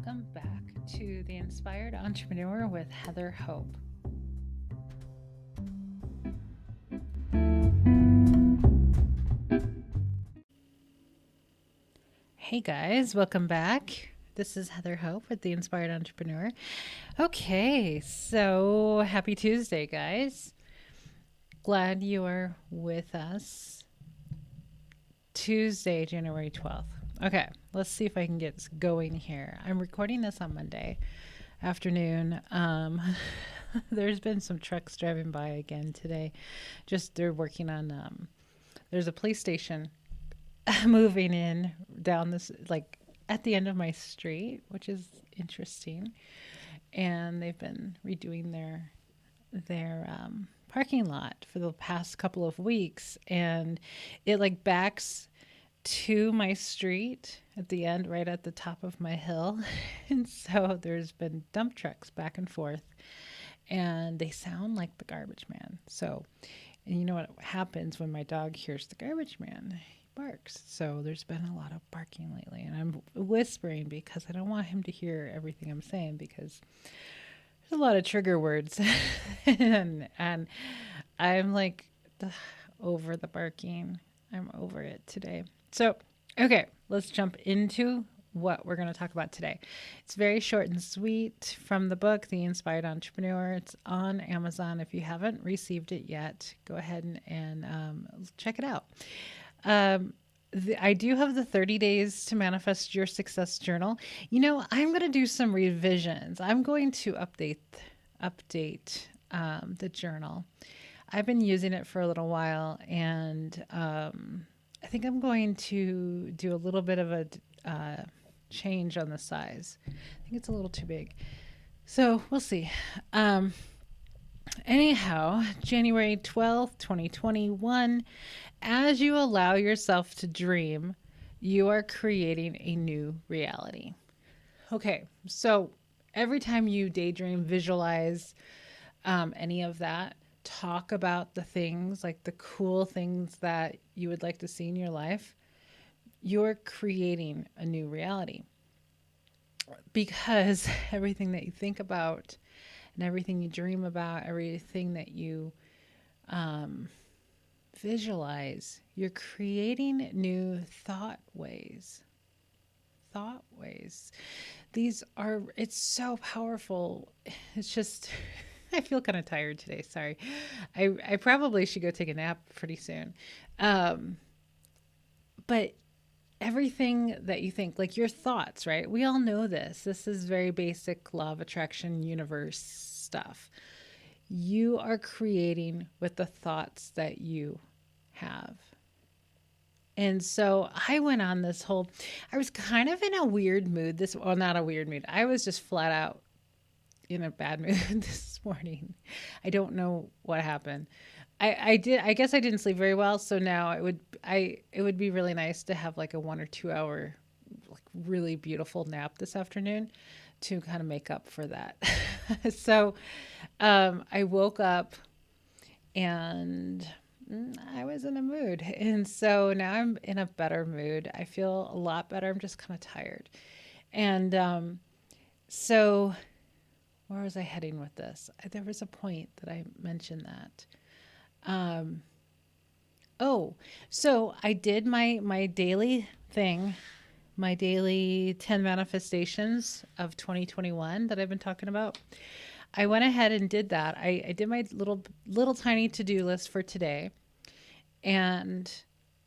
Welcome back to The Inspired Entrepreneur with Heather Hope. Hey guys, welcome back. This is Heather Hope with The Inspired Entrepreneur. Okay, so happy Tuesday, guys. Glad you are with us. Tuesday, January 12th. Okay, let's see if I can get going here. I'm recording this on Monday afternoon. There's been some trucks driving by again today. They're working on, there's a police station moving in down this, like at the end of my street, which is interesting. And they've been redoing their parking lot for the past couple of weeks. And it like backs to my street at the end, right at the top of my hill. And so there's been dump trucks back and forth, and they sound like the garbage man. So, and you know what happens when my dog hears the garbage man? He barks. So there's been a lot of barking lately, and I'm whispering because I don't want him to hear everything I'm saying, because there's a lot of trigger words. and I'm like over the barking. I'm over it today. So, okay, let's jump into what we're going to talk about today. It's very short and sweet from the book, The Inspired Entrepreneur. It's on Amazon. If you haven't received it yet, go ahead and check it out. I do have the 30 days to manifest your success journal. You know, I'm going to do some revisions. I'm going to update the journal. I've been using it for a little while, and I think I'm going to do a little bit of a change on the size. I think it's a little too big. So we'll see. Anyhow, January 12th, 2021, as you allow yourself to dream, you are creating a new reality. Okay, so every time you daydream, visualize any of that, talk about the things, like the cool things that you would like to see in your life, you're creating a new reality. Because everything that you think about and everything you dream about, everything that you visualize, you're creating new thought ways. These are, it's so powerful. It's just, I feel kind of tired today. Sorry. I probably should go take a nap pretty soon. But everything that you think, like your thoughts, right? We all know this. This is very basic law of attraction, universe stuff. You are creating with the thoughts that you have. And so I went on this whole, I was kind of in a weird mood well, not a weird mood. I was just flat out in a bad mood this morning. I don't know what happened. I guess I didn't sleep very well, so now it would be really nice to have like a 1 or 2 hour like really beautiful nap this afternoon to kind of make up for that. So I woke up and I was in a mood. And so now I'm in a better mood. I feel a lot better. I'm just kind of tired. And so where was I heading with this? There was a point that I mentioned that. So I did my daily thing, my daily 10 manifestations of 2021 that I've been talking about. I went ahead and did that. I did my little tiny to-do list for today. And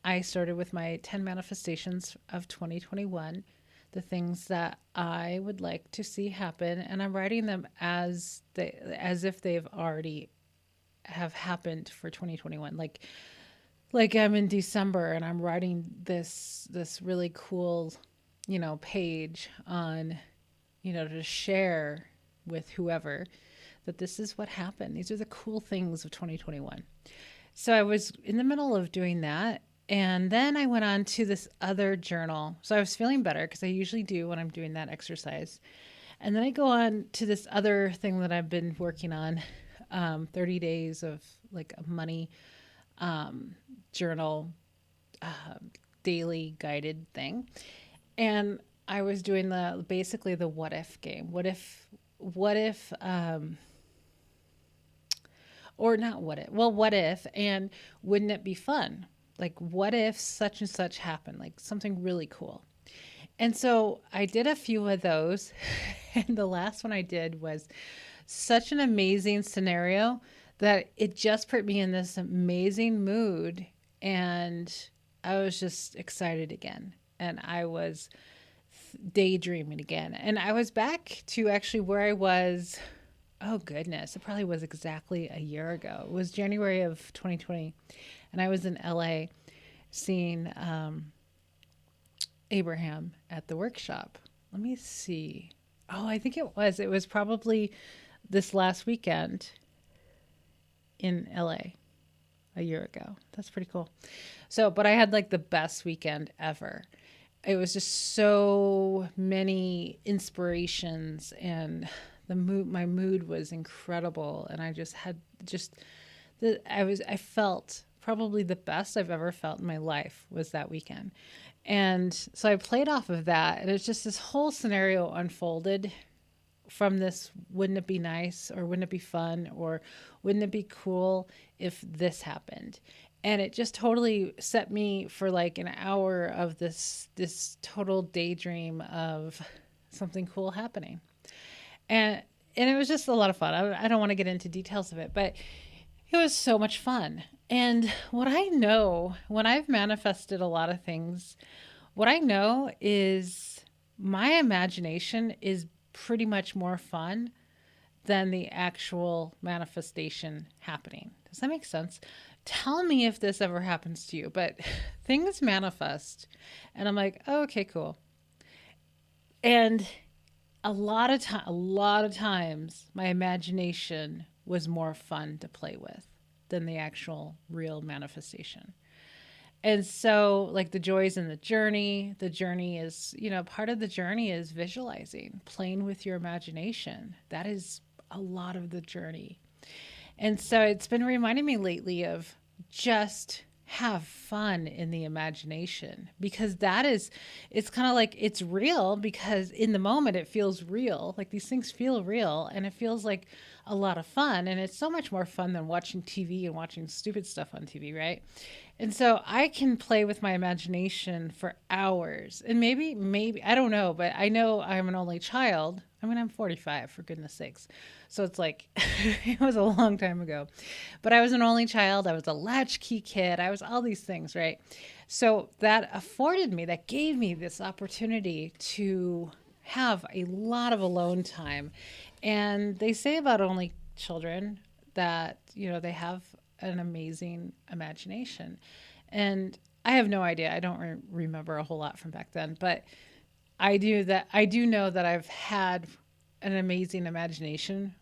I started with my 10 manifestations of 2021, the things that I would like to see happen. And I'm writing them as if they've already have happened for 2021. Like I'm in December and I'm writing this really cool, page on, to share with whoever that this is what happened. These are the cool things of 2021. So I was in the middle of doing that. And then I went on to this other journal. So I was feeling better, because I usually do when I'm doing that exercise. And then I go on to this other thing that I've been working on, 30 days of like a money journal, daily guided thing. And I was doing the basically the what if game. What if, or not what if, well, what if, and wouldn't it be fun? Like, what if such and such happened? Like something really cool. And so I did a few of those. And the last one I did was such an amazing scenario that it just put me in this amazing mood. And I was just excited again. And I was daydreaming again. And I was back to actually where I was. Oh, goodness. It probably was exactly a year ago. It was January of 2020. And I was in LA seeing Abraham at the workshop. Let me see. Oh, I think it was. It was probably this last weekend in LA a year ago. That's pretty cool. So, but I had like the best weekend ever. It was just so many inspirations, and my mood was incredible, and I just had just I felt probably the best I've ever felt in my life was that weekend. And so I played off of that, and it's just this whole scenario unfolded from this, wouldn't it be nice, or wouldn't it be fun, or wouldn't it be cool if this happened? And it just totally set me for like an hour of this total daydream of something cool happening. And it was just a lot of fun. I don't want to get into details of it, but it was so much fun. And what I know, when I've manifested a lot of things, what I know is my imagination is pretty much more fun than the actual manifestation happening. Does that make sense? Tell me if this ever happens to you, but things manifest and I'm like, oh, okay, cool. And a lot of times my imagination was more fun to play with than the actual real manifestation. And so, like, the joys in the journey is, part of the journey is visualizing, playing with your imagination. That is a lot of the journey. And so it's been reminding me lately of just have fun in the imagination, because it's kind of like it's real, because in the moment it feels real. Like these things feel real, and it feels like a lot of fun. And it's so much more fun than watching TV and watching stupid stuff on TV, right? And so I can play with my imagination for hours. And maybe, I don't know, but I know I'm an only child. I mean, I'm 45, for goodness sakes. So it's like, it was a long time ago. But I was an only child. I was a latchkey kid. I was all these things, right? So that gave me this opportunity to have a lot of alone time. And they say about only children that, they have an amazing imagination. And I have no idea. I don't remember a whole lot from back then, but I do know that I've had an amazing imagination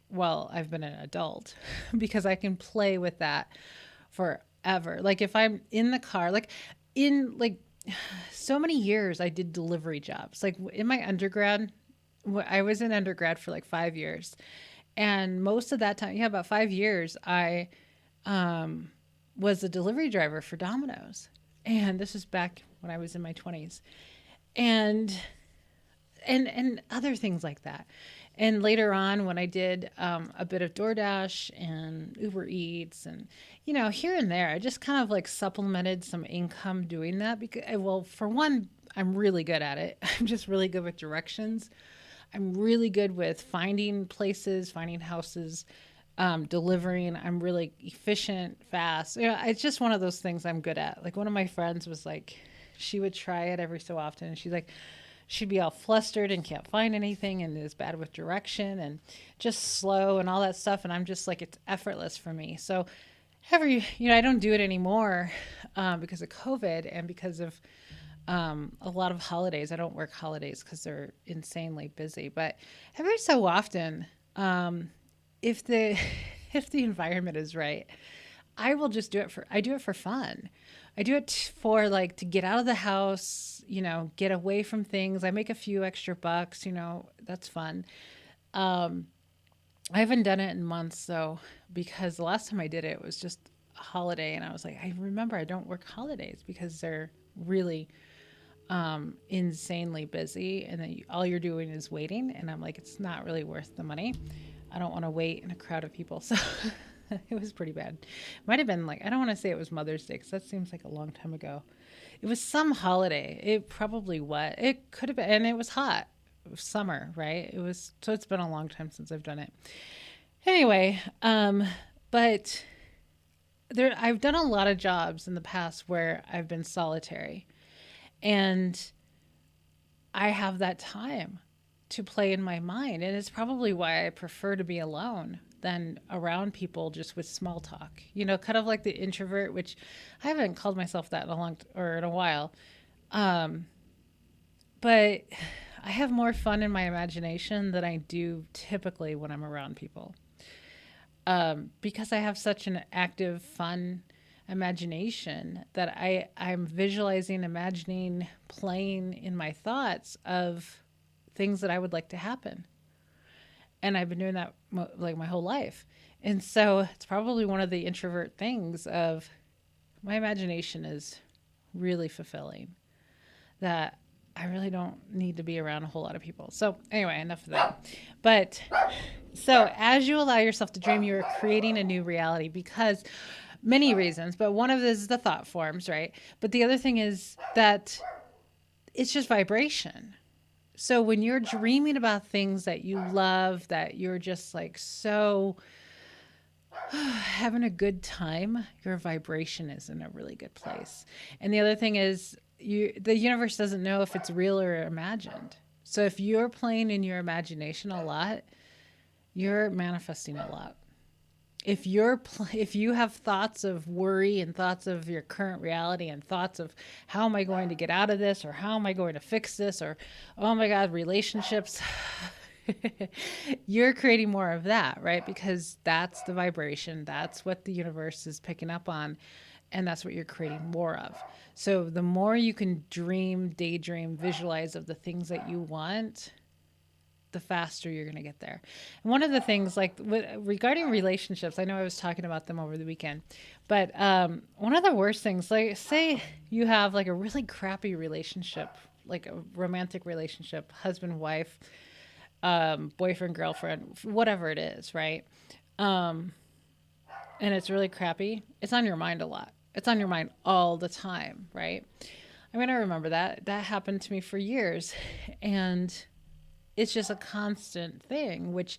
while I've been an adult, because I can play with that forever. Like if I'm in the car, like in like so many years I did delivery jobs. Like in my undergrad, I was in undergrad for like 5 years. And most of that time, yeah, about 5 years, I was a delivery driver for Domino's. And this was back when I was in my 20s. And other things like that. And later on, when I did a bit of DoorDash and Uber Eats, and here and there, I just kind of like supplemented some income doing that, because, well, for one, I'm really good at it. I'm just really good with directions. I'm really good with finding places, finding houses, delivering. I'm really efficient, fast. It's just one of those things I'm good at. Like one of my friends was like, she would try it every so often, and she's like, she'd be all flustered and can't find anything and is bad with direction and just slow and all that stuff. And I'm just like, it's effortless for me. So I don't do it anymore because of COVID and because of a lot of holidays. I don't work holidays because they're insanely busy. But every so often, if the if the environment is right, I will just do it for fun. I do it for like to get out of the house, get away from things. I make a few extra bucks, that's fun. I haven't done it in months though, because the last time I did it was just a holiday, and I was like, I remember I don't work holidays because they're really insanely busy, and then all you're doing is waiting. And I'm like, it's not really worth the money. I don't want to wait in a crowd of people. So it was pretty bad. Might have been like, I don't want to say it was Mother's Day because that seems like a long time ago. It was some holiday. It probably was. It could have been, and it was hot. It was summer, right? It was, so it's been a long time since I've done it. Anyway, but there, I've done a lot of jobs in the past where I've been solitary, and I have that time to play in my mind. And it's probably why I prefer to be alone than around people just with small talk. You know, kind of like the introvert, which I haven't called myself that in a long or in a while. Um, but I have more fun in my imagination than I do typically when I'm around people. Because I have such an active, fun imagination that I'm visualizing, imagining, playing in my thoughts of things that I would like to happen. And I've been doing that like my whole life. And so it's probably one of the introvert things of my imagination is really fulfilling, that I really don't need to be around a whole lot of people. So anyway, enough of that. But so as you allow yourself to dream, you're creating a new reality because many reasons, but one of this is the thought forms, right? But the other thing is that it's just vibration. So when you're dreaming about things that you love, that you're just like so having a good time, your vibration is in a really good place. And the other thing is the universe doesn't know if it's real or imagined. So if you're playing in your imagination a lot, you're manifesting a lot. If you have thoughts of worry and thoughts of your current reality and thoughts of how am I going to get out of this, or how am I going to fix this, or oh my god, relationships, you're creating more of that, right? Because that's the vibration, that's what the universe is picking up on, and that's what you're creating more of. So the more you can dream, daydream, visualize of the things that you want, the faster you're going to get there. And one of the things, like regarding relationships, I know I was talking about them over the weekend, but one of the worst things, like say you have like a really crappy relationship, like a romantic relationship, husband, wife, boyfriend, girlfriend, whatever it is, right? And it's really crappy. It's on your mind a lot. It's on your mind all the time, right? I mean, I remember that. That happened to me for years. And it's just a constant thing, which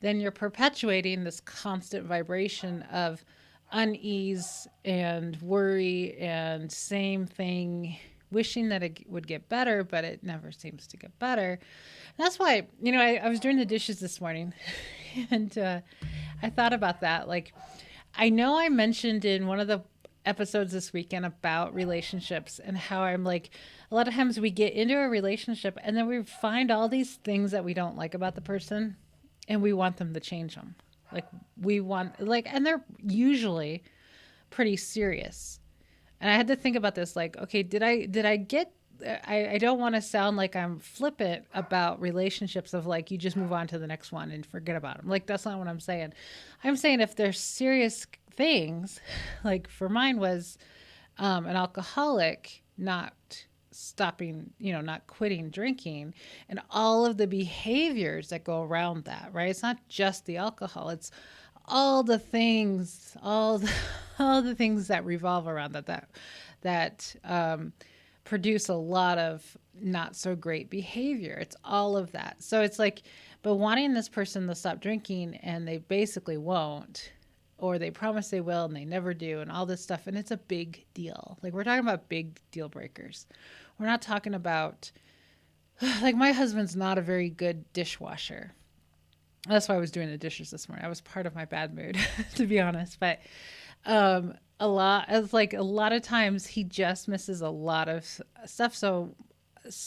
then you're perpetuating this constant vibration of unease and worry and same thing, wishing that it would get better, but it never seems to get better. And that's why, you know, I was doing the dishes this morning and I thought about that. Like, I know I mentioned in one of the episodes this weekend about relationships and how I'm like, a lot of times we get into a relationship and then we find all these things that we don't like about the person and we want them to change them. Like we want, like, and they're usually pretty serious. And I had to think about this, like, okay, did I get, I don't want to sound like I'm flippant about relationships of like, you just move on to the next one and forget about them. Like, that's not what I'm saying. I'm saying if there's serious things, like for mine was an alcoholic, not stopping, you know, not quitting drinking and all of the behaviors that go around that, right? It's not just the alcohol, it's all the things, all the things that revolve around that produce a lot of not so great behavior. It's all of that. So it's like, but wanting this person to stop drinking and they basically won't, or they promise they will and they never do, and all this stuff. And it's a big deal. Like we're talking about big deal breakers. We're not talking about, like my husband's not a very good dishwasher. That's why I was doing the dishes this morning. I was part of my bad mood, to be honest. But a lot of times he just misses a lot of stuff. So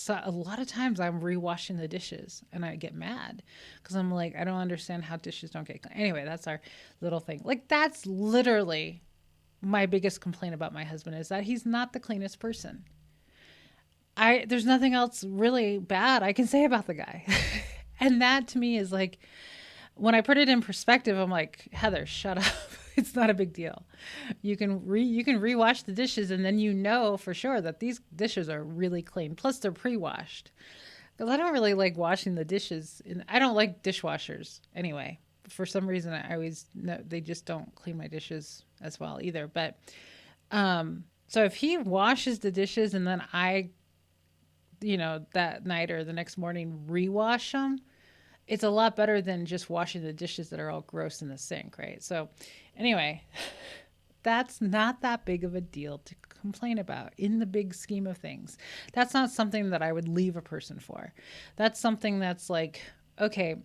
a lot of times I'm rewashing the dishes and I get mad because I'm like, I don't understand how dishes don't get clean. Anyway, that's our little thing. Like that's literally my biggest complaint about my husband is that he's not the cleanest person. There's nothing else really bad I can say about the guy. And that to me is like, when I put it in perspective, I'm like, Heather, shut up. It's not a big deal. You can rewash the dishes, and then you know for sure that these dishes are really clean. Plus, they're pre-washed. Because I don't really like washing the dishes. I don't like dishwashers anyway. For some reason, I always know they just don't clean my dishes as well either. But so if he washes the dishes and then I, that night or the next morning rewash them, it's a lot better than just washing the dishes that are all gross in the sink, right? So, anyway, that's not that big of a deal to complain about in the big scheme of things. That's not something that I would leave a person for. That's something that's like, okay,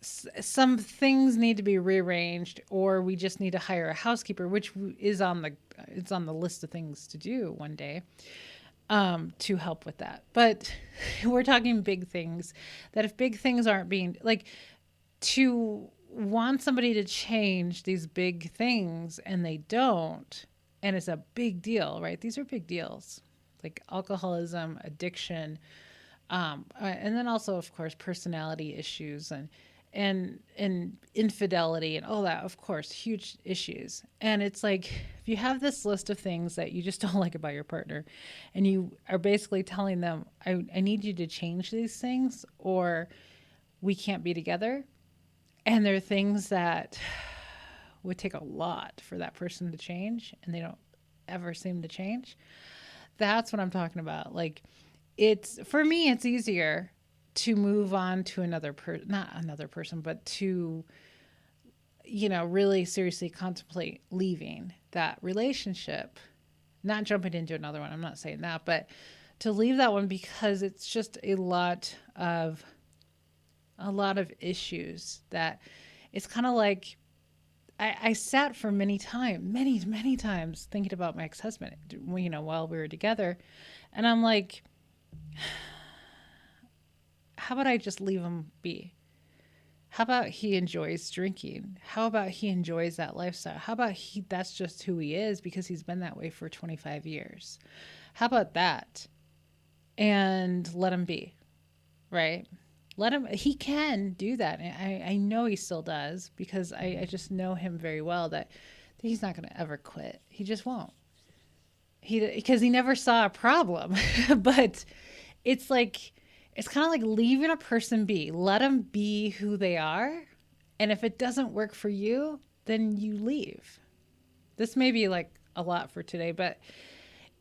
some things need to be rearranged, or we just need to hire a housekeeper, which is on the list of things to do one day, to help with that. But we're talking big things, that if big things aren't being like, to want somebody to change these big things and they don't, and it's a big deal, right? These are big deals, like alcoholism, addiction, and then also, of course, personality issues and infidelity and all that, of course, huge issues. And it's like, if you have this list of things that you just don't like about your partner, and you are basically telling them, I need you to change these things, or we can't be together. And there are things that would take a lot for that person to change, and they don't ever seem to change. That's what I'm talking about. Like, for me, it's easier to move on to not another person, but to, really seriously contemplate leaving that relationship, not jumping into another one. I'm not saying that, but to leave that one, because it's just a lot of issues that it's kind of like, I sat for many times thinking about my ex-husband, while we were together. And I'm like, how about I just leave him be? How about he enjoys drinking? How about he enjoys that lifestyle? How about that's just who he is because he's been that way for 25 years? How about that? And let him be, right? He can do that. And I know he still does, because I just know him very well, that he's not going to ever quit. He just won't. Because he never saw a problem. But it's like, it's kind of like leaving a person be. Let them be who they are. And if it doesn't work for you, then you leave. This may be like a lot for today, but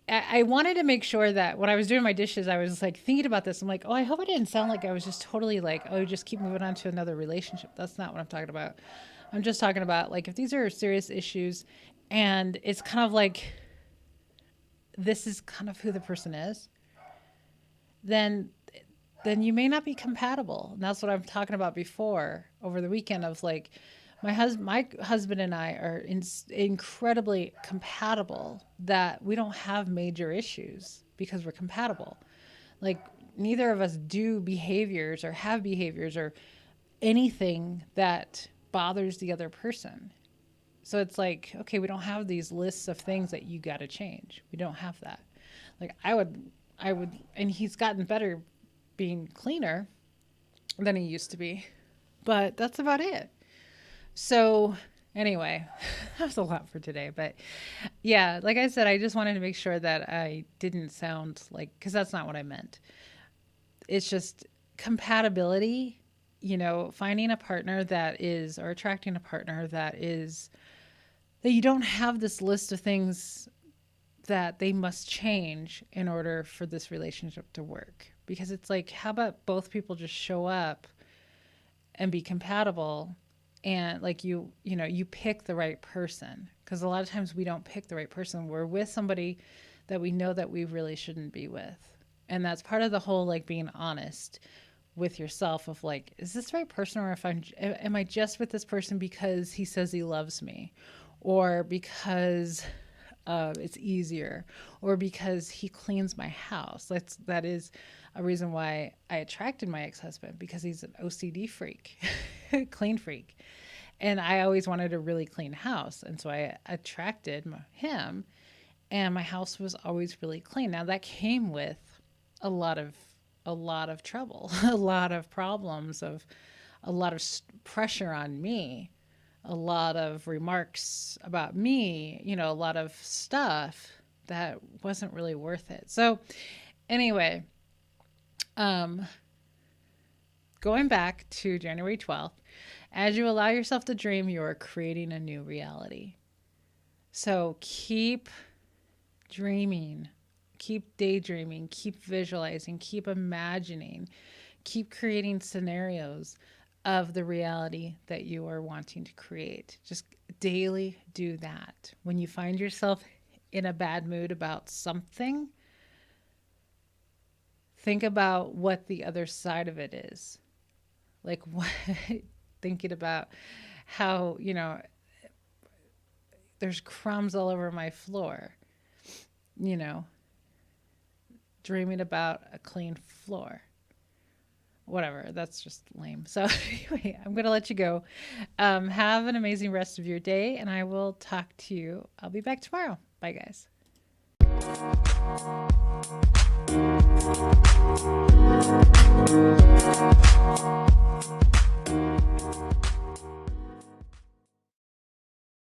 I wanted to make sure that when I was doing my dishes, I was like thinking about this. I'm like, oh, I hope I didn't sound like I was just totally like, oh, just keep moving on to another relationship. That's not what I'm talking about. I'm just talking about, like, if these are serious issues and it's kind of like, this is kind of who the person is, then you may not be compatible. And that's what I'm talking about before over the weekend, of like, my husband and I are incredibly compatible, that we don't have major issues because we're compatible. Like, neither of us do behaviors or have behaviors or anything that bothers the other person. So it's like, okay, we don't have these lists of things that you got to change. We don't have that. Like, I would, and he's gotten better being cleaner than he used to be, but that's about it. So anyway, that's a lot for today, but yeah, like I said, I just wanted to make sure that I didn't sound like, because that's not what I meant. It's just compatibility, finding a partner that is, or attracting a partner that you don't have this list of things that they must change in order for this relationship to work. Because it's like, how about both people just show up and be compatible, and like, you pick the right person? Because a lot of times we don't pick the right person. We're with somebody that we know that we really shouldn't be with. And that's part of the whole, like, being honest with yourself of like, is this the right person? Or am I just with this person because he says he loves me, or because it's easier, or because he cleans my house? That is a reason why I attracted my ex-husband, because he's an OCD freak, clean freak. And I always wanted a really clean house. And so I attracted him, and my house was always really clean. Now that came with a lot of trouble, a lot of problems, of a lot of pressure on me, a lot of remarks about me, you know, a lot of stuff that wasn't really worth it. So, anyway, um, going back to January 12th, as you allow yourself to dream, you are creating a new reality. So, keep dreaming, keep daydreaming, keep visualizing, keep imagining, keep creating scenarios of the reality that you are wanting to create. Just daily do that. When you find yourself in a bad mood about something, think about what the other side of it is. Like, what, thinking about how, you know, there's crumbs all over my floor, you know, dreaming about a clean floor. Whatever, that's just lame. So, anyway, I'm going to let you go. Have an amazing rest of your day, and I will talk to you. I'll be back tomorrow. Bye, guys.